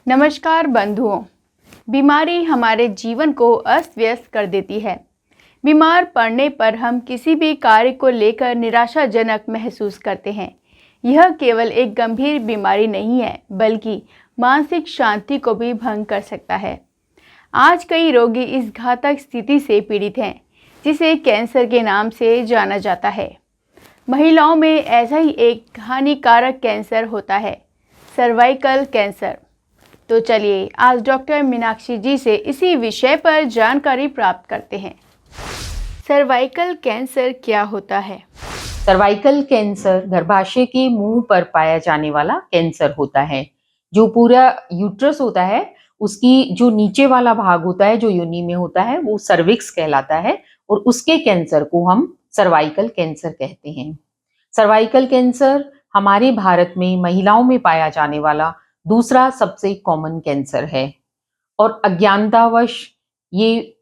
नमस्कार बंधुओं। बीमारी हमारे जीवन को अस्त व्यस्त कर देती है। बीमार पड़ने पर हम किसी भी कार्य को लेकर निराशाजनक महसूस करते हैं। यह केवल एक गंभीर बीमारी नहीं है, बल्कि मानसिक शांति को भी भंग कर सकता है। आज कई रोगी इस घातक स्थिति से पीड़ित हैं, जिसे कैंसर के नाम से जाना जाता है। महिलाओं में ऐसा ही एक हानिकारक कैंसर होता है, सर्वाइकल कैंसर। तो चलिए आज डॉक्टर मीनाक्षी जी से इसी विषय पर जानकारी प्राप्त करते हैं। सर्वाइकल कैंसर क्या होता है? सर्वाइकल कैंसर गर्भाशय के मुंह पर पाया जाने वाला कैंसर होता है। जो पूरा यूट्रस होता है, उसकी जो नीचे वाला भाग होता है, जो योनि में होता है, वो सर्विक्स कहलाता है और उसके कैंसर को हम सर्वाइकल कैंसर कहते हैं। सर्वाइकल कैंसर हमारे भारत में महिलाओं में पाया जाने वाला दूसरा सबसे कॉमन कैंसर है और अज्ञानतावश ये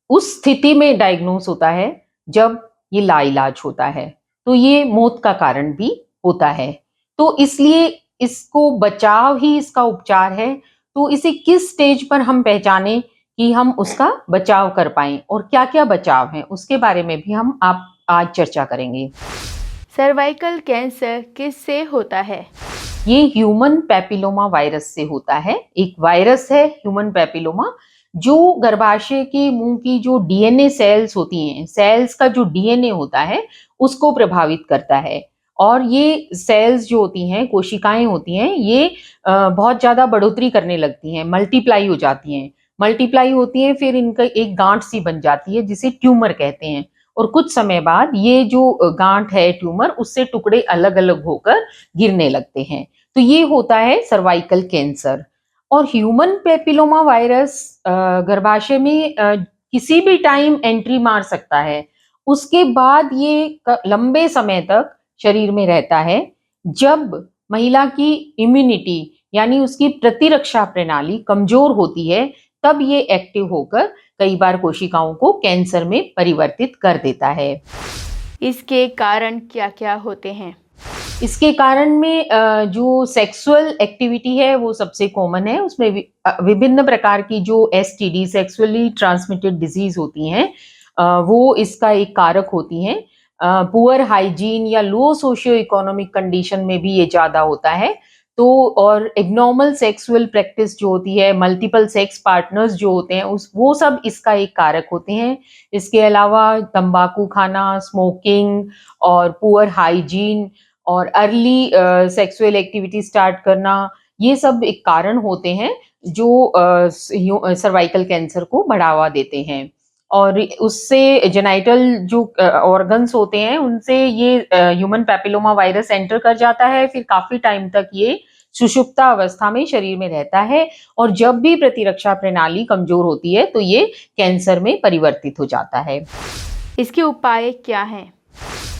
उस स्थिति में डायग्नोस होता है जब ये लाइलाज होता है, तो ये मौत का कारण भी होता है। तो इसलिए इसको बचाव ही इसका उपचार है। तो इसे किस स्टेज पर हम पहचाने कि हम उसका बचाव कर पाएं और क्या क्या बचाव है, उसके बारे में भी हम आज चर्चा करेंगे। सर्वाइकल कैंसर किससे होता है? ये ह्यूमन पैपिलोमा वायरस से होता है। एक वायरस है ह्यूमन पैपिलोमा, जो गर्भाशय के मुंह की जो डीएनए सेल्स होती हैं, सेल्स का जो डीएनए होता है, उसको प्रभावित करता है। और ये सेल्स जो होती हैं, कोशिकाएं होती हैं, ये बहुत ज्यादा बढ़ोतरी करने लगती हैं, मल्टीप्लाई हो जाती हैं। मल्टीप्लाई होती हैं, फिर इनका एक गांठ सी बन जाती है जिसे ट्यूमर कहते हैं। और कुछ समय बाद ये जो गांठ है, ट्यूमर, उससे टुकड़े अलग अलग होकर गिरने लगते हैं। तो ये होता है सर्वाइकल कैंसर। और ह्यूमन पेपिलोमा वायरस गर्भाशय में किसी भी टाइम एंट्री मार सकता है। उसके बाद ये लंबे समय तक शरीर में रहता है। जब महिला की इम्यूनिटी यानी उसकी प्रतिरक्षा प्रणाली कमजोर होती है, तब ये एक्टिव होकर कई बार कोशिकाओं को कैंसर में परिवर्तित कर देता है। इसके कारण क्या क्या होते हैं? इसके कारण में जो सेक्सुअल एक्टिविटी है वो सबसे कॉमन है। उसमें विभिन्न प्रकार की जो एसटीडी, सेक्सुअली ट्रांसमिटेड डिजीज होती हैं, वो इसका एक कारक होती हैं। पुअर हाइजीन या लो सोशियो इकोनॉमिक कंडीशन में भी ये ज्यादा होता है। तो और एब्नॉर्मल सेक्सुअल प्रैक्टिस जो होती है, मल्टीपल सेक्स पार्टनर्स जो होते हैं, वो सब इसका एक कारक होते हैं। इसके अलावा तंबाकू खाना, स्मोकिंग और पुअर हाइजीन और अर्ली सेक्सुअल एक्टिविटी स्टार्ट करना, ये सब एक कारण होते हैं जो सर्वाइकल कैंसर को बढ़ावा देते हैं। और उससे जेनाइटल जो ऑर्गन्स होते हैं, उनसे ये ह्यूमन पैपिलोमा वायरस एंटर कर जाता है। फिर काफी टाइम तक ये सुषुप्ता अवस्था में शरीर में रहता है और जब भी प्रतिरक्षा प्रणाली कमजोर होती है तो ये कैंसर में परिवर्तित हो जाता है। इसके उपाय क्या हैं?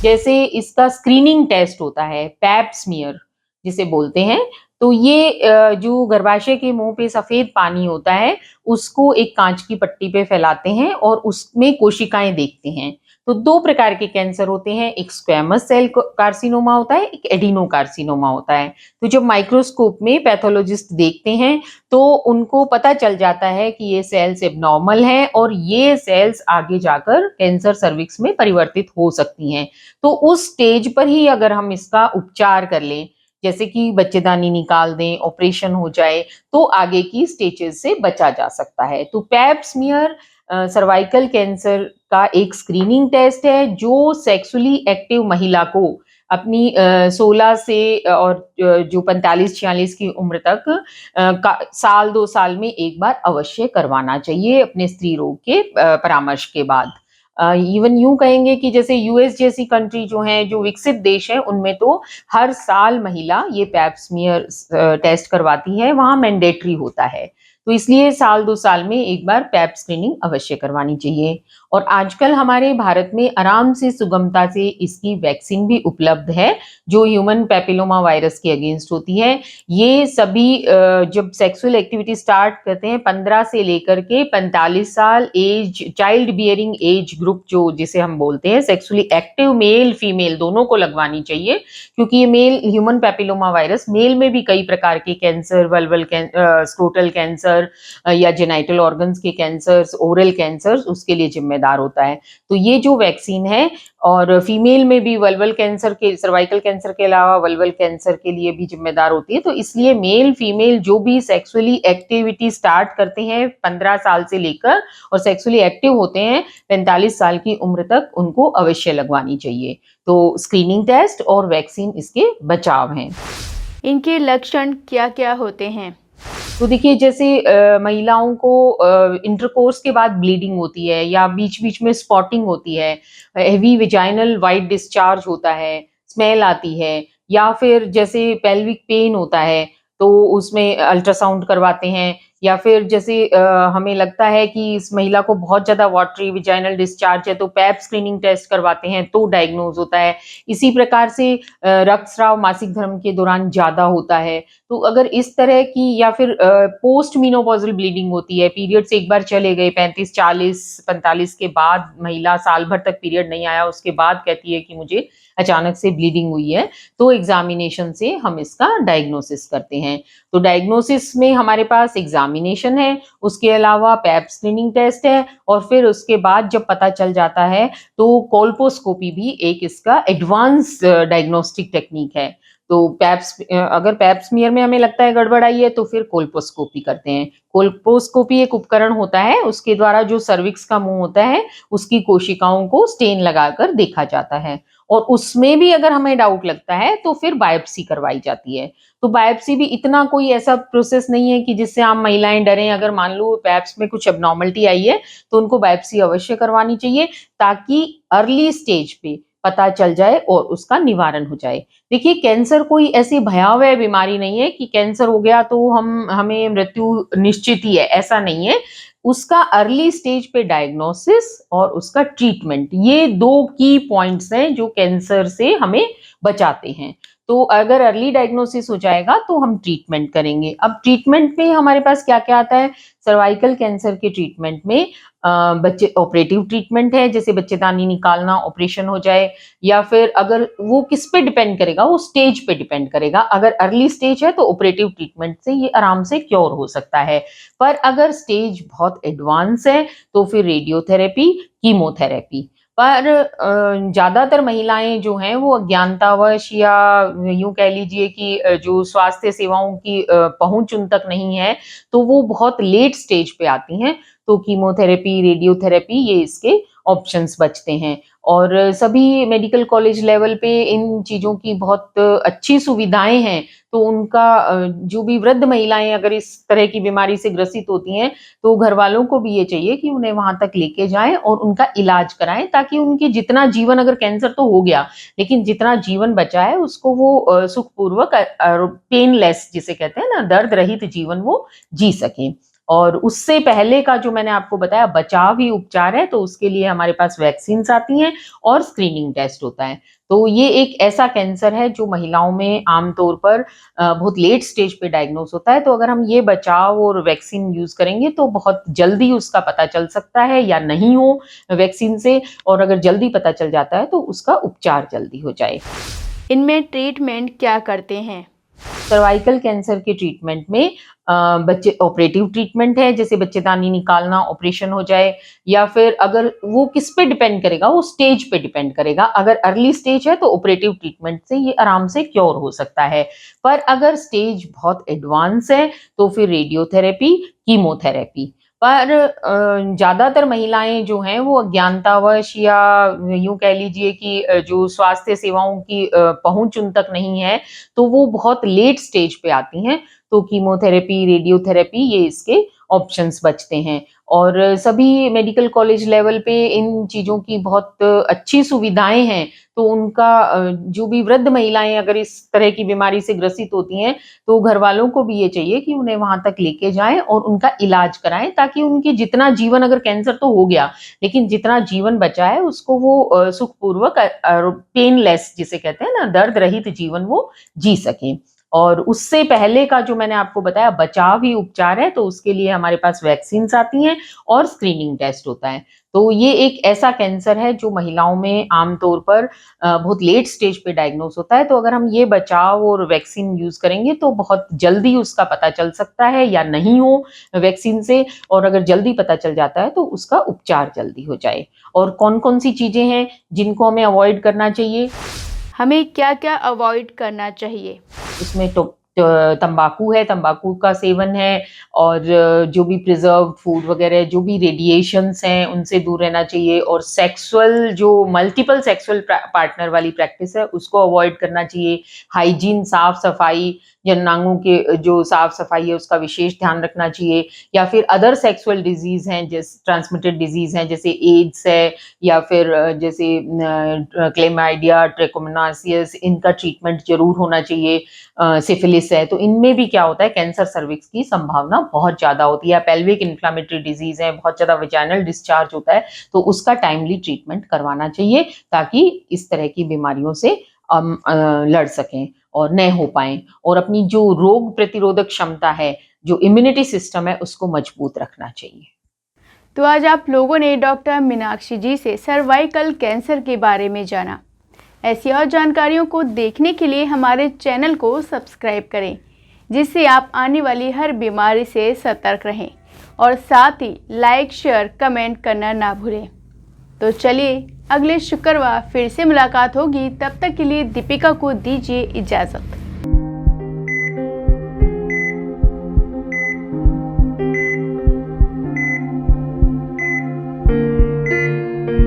जैसे इसका स्क्रीनिंग टेस्ट होता है, पैप स्मीयर जिसे बोलते हैं। तो ये जो गर्भाशय के मुंह पे सफेद पानी होता है, उसको एक कांच की पट्टी पे फैलाते हैं और उसमें कोशिकाएं देखते हैं। तो दो प्रकार के कैंसर होते हैं, एक स्क्वैमस सेल कार्सिनोमा होता है, एक एडिनो कार्सिनोमा होता है। तो जब माइक्रोस्कोप में पैथोलॉजिस्ट देखते हैं तो उनको पता चल जाता है कि ये सेल्स एबनॉर्मल है और ये सेल्स आगे जाकर कैंसर सर्विक्स में परिवर्तित हो सकती हैं। तो उस स्टेज पर ही अगर हम इसका उपचार कर लें, जैसे कि बच्चेदानी निकाल दें, ऑपरेशन हो जाए, तो आगे की स्टेजेस से बचा जा सकता है। तो पैप स्मीयर सर्वाइकल कैंसर का एक स्क्रीनिंग टेस्ट है जो सेक्सुअली एक्टिव महिला को अपनी 16 से और जो 45-46 की उम्र तक साल 2 साल में एक बार अवश्य करवाना चाहिए अपने स्त्री रोग के परामर्श के बाद। इवन यूं कहेंगे कि जैसे यूएस जैसी कंट्री जो है, जो विकसित देश है, उनमें तो हर साल महिला ये पैप स्मीयर टेस्ट करवाती है, वहां मैंडेटरी होता है। तो इसलिए साल 2 साल में एक बार पैप स्क्रीनिंग अवश्य करवानी चाहिए। और आजकल हमारे भारत में आराम से सुगमता से इसकी वैक्सीन भी उपलब्ध है, जो ह्यूमन पैपिलोमा वायरस के अगेंस्ट होती है। ये सभी जब सेक्सुअल एक्टिविटी स्टार्ट करते हैं 15 से लेकर के 45 साल age, child bearing age group जो जिसे हम बोलते हैं, सेक्सुअली एक्टिव मेल फीमेल दोनों को लगवानी चाहिए, क्योंकि ये male human papilloma virus male में भी कई प्रकार के कैंसर, स्क्रोटल कैंसर या जेनाइटल ऑर्गन्स के कैंसर्स, ओरल कैंसर्स उसके लिए जिम्मेदार होता है। तो ये जो वैक्सीन है, और फीमेल में भी वल्वल कैंसर के, सर्वाइकल कैंसर के अलावा वल्वल कैंसर के लिए भी जिम्मेदार होती है। तो इसलिए मेल फीमेल जो भी सेक्सुअली एक्टिविटी स्टार्ट करते हैं 15 साल से लेकर और सेक्सुअली एक्टिव होते हैं 45 साल की उम्र तक, उनको अवश्य लगवानी चाहिए। तो स्क्रीनिंग टेस्ट और वैक्सीन इसके बचाव हैं। इनके लक्षण क्या-क्या होते हैं? तो देखिए, जैसे महिलाओं को इंटरकोर्स के बाद ब्लीडिंग होती है, या बीच-बीच में स्पॉटिंग होती है, हेवी वेजाइनल व्हाइट डिस्चार्ज होता है, स्मेल आती है, या फिर जैसे पेल्विक पेन होता है, तो उसमें अल्ट्रासाउंड करवाते हैं, या फिर जैसे हमें लगता है कि इस महिला को बहुत ज़्यादा वाटरी वेजाइनल डिस्चार्ज है, तो पैप स्क्रीनिंग टेस्ट करवाते हैं, तो डायग्नोज होता है। इसी प्रकार से रक्तस्राव मासिक धर्म के दौरान ज़्यादा होता है, तो अगर इस तरह की, या फिर पोस्ट मेनोपॉज़ल ब्लीडिंग होती है, पीरियड्स एक बार चले गए 35, 40, 45 के बाद महिला साल भर तक पीरियड नहीं आया, उसके बाद कहती है कि मुझे अचानक से ब्लीडिंग हुई है, तो एग्ज़ामिनेशन से हम इसका डायग्नोसिस करते हैं। तो डायग्नोसिस में हमारे पास एग्ज़ामिनेशन है, उसके अलावा पैप स्क्रीनिंग टेस्ट है, और फिर उसके बाद जब पता चल जाता है, तो कोल्पोस्कोपी भी एक इसका एडवांस डायग्नोस्टिक टेक्नीक है। तो अगर पैप स्मीयर में हमें लगता है गड़बड़ आई है, तो फिर कोल्पोस्कोपी करते हैं। कोल्पोस्कोपी एक उपकरण होता है, उसके द्वारा जो सर्विक्स का मुंह होता है, उसकी कोशिकाओं को स्टेन लगाकर देखा जाता है, और उसमें भी अगर हमें डाउट लगता है, तो फिर बायोप्सी करवाई जाती है। तो बायोप्सी भी इतना कोई ऐसा प्रोसेस नहीं है कि जिससे आम महिलाएं डरें। अगर मान लो पैप्स में कुछ एब्नॉर्मलिटी आई है, तो उनको बायोप्सी अवश्य करवानी चाहिए, ताकि अर्ली स्टेज पे पता चल जाए और उसका निवारण हो जाए। देखिए, कैंसर कोई ऐसी भयावह बीमारी नहीं है कि कैंसर हो गया तो हमें मृत्यु निश्चित ही है, ऐसा नहीं है। उसका अर्ली स्टेज पे डायग्नोसिस और उसका ट्रीटमेंट, ये 2 की पॉइंट्स हैं जो कैंसर से हमें बचाते हैं। तो अगर अर्ली डायग्नोसिस हो जाएगा, तो हम ट्रीटमेंट करेंगे। अब ट्रीटमेंट में हमारे पास क्या-क्या आता है? सर्वाइकल कैंसर के ट्रीटमेंट में बच्चे ऑपरेटिव ट्रीटमेंट है, जैसे बच्चेदानी निकालना, ऑपरेशन हो जाए, या फिर अगर वो किस पे डिपेंड करेगा, वो स्टेज पे डिपेंड करेगा। अगर अर्ली स्टेज है, तो ऑपरेटिव ट्रीटमेंट से ये आराम से क्योर हो सकता है। पर अगर स्टेज बहुत एडवांस है, तो फिर रेडियोथेरेपी, कीमोथेरेपी। पर ज़्यादातर महिलाएँ जो हैं, वो अज्ञानतावश, या यूँ कह लीजिए कि जो स्वास्थ्य सेवाओं की पहुँच उन तक नहीं है, तो वो बहुत लेट स्टेज पे आती हैं। तो कीमोथेरेपी, रेडियोथेरेपी, ये इसके ऑप्शंस बचते हैं। और सभी मेडिकल कॉलेज लेवल पे इन चीज़ों की बहुत अच्छी सुविधाएँ हैं, तो उनका जो भी वृद्ध महिलाएँ अगर इस तरह की बीमारी से ग्रसित होती हैं, तो घरवालों को भी ये चाहिए कि उन्हें वहाँ तक लेके जाएँ और उनका इलाज कराएँ, ताकि उनकी जितना जीवन, अगर कैंसर तो हो गया, लेकिन जितना जीवन बचा है उसको वो सुखपूर्वक पेनलेस जिसे कहते हैं ना, दर्द रहित जीवन वो जी सकें। और उससे पहले का जो मैंने आपको बताया, बचाव ही उपचार है, तो उसके लिए हमारे पास वैक्सीन्स आती हैं और स्क्रीनिंग टेस्ट होता है। तो ये एक ऐसा कैंसर है जो महिलाओं में आमतौर पर बहुत लेट स्टेज पे डायग्नोस होता है। तो अगर हम ये बचाव और वैक्सीन यूज़ करेंगे, तो बहुत जल्दी उसका पता चल सकता है, या नहीं हो वैक्सीन से, और अगर जल्दी पता चल जाता है, तो उसका उपचार जल्दी हो जाए। इनमें ट्रीटमेंट क्या करते हैं? सर्वाइकल कैंसर के ट्रीटमेंट में बच्चे ऑपरेटिव ट्रीटमेंट है, जैसे बच्चेदानी निकालना, ऑपरेशन हो जाए, या फिर अगर वो किस पे डिपेंड करेगा, वो स्टेज पे डिपेंड करेगा। अगर अर्ली स्टेज है, तो ऑपरेटिव ट्रीटमेंट से ये आराम से क्योर हो सकता है। पर अगर स्टेज बहुत एडवांस है, तो फिर रेडियोथेरेपी, कीमोथेरेपी। पर ज़्यादातर महिलाएँ जो हैं, वो अज्ञानतावश, या यूँ कह लीजिए कि जो स्वास्थ्य सेवाओं की पहुँच उन तक नहीं है, तो वो बहुत लेट स्टेज पे आती हैं। तो कीमोथेरेपी, रेडियोथेरेपी, ये इसके ऑप्शंस बचते हैं। और सभी मेडिकल कॉलेज लेवल पे इन चीज़ों की बहुत अच्छी सुविधाएँ हैं, तो उनका जो भी वृद्ध महिलाएँ अगर इस तरह की बीमारी से ग्रसित होती हैं, तो घरवालों को भी ये चाहिए कि उन्हें वहाँ तक लेके जाएँ और उनका इलाज कराएँ, ताकि उनकी जितना जीवन, अगर कैंसर तो हो गया, लेकिन जितना जीवन बचा है उसको वो सुखपूर्वक पेनलेस जिसे कहते हैं ना, दर्द रहित जीवन वो जी सकें। और उससे पहले का जो मैंने आपको बताया बचाव ही उपचार है, तो उसके लिए हमारे पास वैक्सीन्स आती हैं और स्क्रीनिंग टेस्ट होता है। तो ये एक ऐसा कैंसर है जो महिलाओं में आमतौर पर बहुत लेट स्टेज पे डायग्नोज होता है, तो अगर हम ये बचाव और वैक्सीन यूज़ करेंगे तो बहुत जल्दी उसका पता चल सकता है या नहीं हो वैक्सीन से, और अगर जल्दी पता चल जाता है तो उसका उपचार जल्दी हो जाए। और कौन-कौन सी चीज़ें हैं जिनको हमें अवॉइड करना चाहिए? हमें क्या क्या अवॉइड करना चाहिए? उसमें तंबाकू है, तंबाकू का सेवन है, और जो भी प्रिज़र्व्ड फूड वगैरह, जो भी रेडिएशंस हैं, उनसे दूर रहना चाहिए, और सेक्सुअल जो मल्टीपल सेक्सुअल पार्टनर वाली प्रैक्टिस है, उसको अवॉइड करना चाहिए। हाइजीन, साफ-सफाई, जननांगों के जो साफ-सफाई है, उसका विशेष ध्यान रखना चाहिए। या फिर अदर सेक्सुअल डिज़ीज़ हैं, जैसे ट्रांसमिटेड डिज़ीज़ हैं, जैसे एड्स है, या फिर जैसे क्लेमाइडिया, ट्राकोमोनासिस, इनका ट्रीटमेंट ज़रूर होना चाहिए। सिफिलिस है, तो इनमें भी क्या होता है, कैंसर सर्विक्स की संभावना बहुत ज़्यादा होती है। पेल्विक इन्फ्लेमेटरी डिजीज़ है, बहुत ज़्यादा वेजाइनल डिस्चार्ज होता है, तो उसका टाइमली ट्रीटमेंट करवाना चाहिए, ताकि इस तरह की बीमारियों से लड़ सकें और न हो पाएँ, और अपनी जो रोग प्रतिरोधक क्षमता है, जो इम्यूनिटी सिस्टम है, उसको मजबूत रखना चाहिए। तो आज आप लोगों ने डॉक्टर मीनाक्षी जी से सर्वाइकल कैंसर के बारे में जाना। ऐसी और जानकारियों को देखने के लिए हमारे चैनल को सब्सक्राइब करें, जिससे आप आने वाली हर बीमारी से सतर्क रहें, और साथ ही लाइक, शेयर, कमेंट करना ना भूलें। तो चलिए, अगले शुक्रवार फिर से मुलाकात होगी। तब तक के लिए दीपिका को दीजिए इजाज़त।